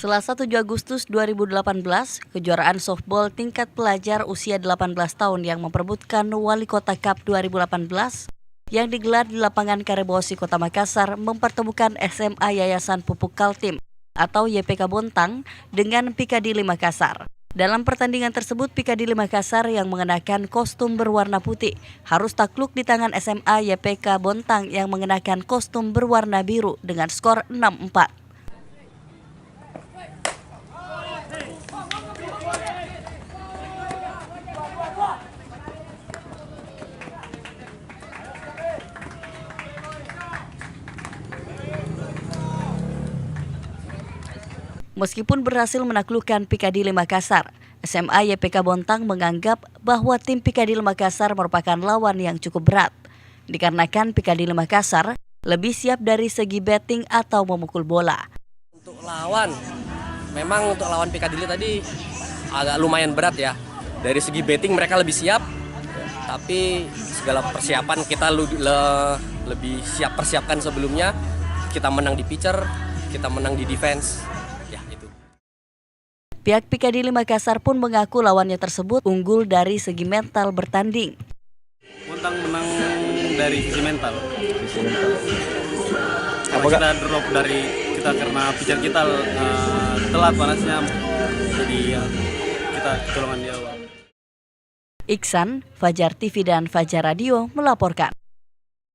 Selasa 7 Agustus 2018, kejuaraan softball tingkat pelajar usia 18 tahun yang memperebutkan Wali Kota Cup 2018 yang digelar di lapangan Karebosi Kota Makassar mempertemukan SMA Yayasan Pupuk Kaltim atau YPK Bontang dengan Pikadili Makassar. Dalam pertandingan tersebut, Pikadili Makassar yang mengenakan kostum berwarna putih harus takluk di tangan SMA YPK Bontang yang mengenakan kostum berwarna biru dengan skor 6-4. Meskipun berhasil menaklukkan Pikadili Makassar, SMA YPK Bontang menganggap bahwa tim Pikadili Makassar merupakan lawan yang cukup berat. Dikarenakan Pikadili Makassar lebih siap dari segi batting atau memukul bola. Memang untuk lawan Pikadili tadi agak lumayan berat ya. Dari segi batting mereka lebih siap, tapi segala persiapan kita lebih siap persiapkan sebelumnya. Kita menang di pitcher, kita menang di defense. Pihak Pikadili Makassar pun mengaku lawannya tersebut unggul dari segi mental bertanding. Bontang menang dari sisi mental. Karena kita drop karena pitcher kita telat panasnya, jadi kita kecolongan di awal. Iksan, Fajar TV dan Fajar Radio melaporkan.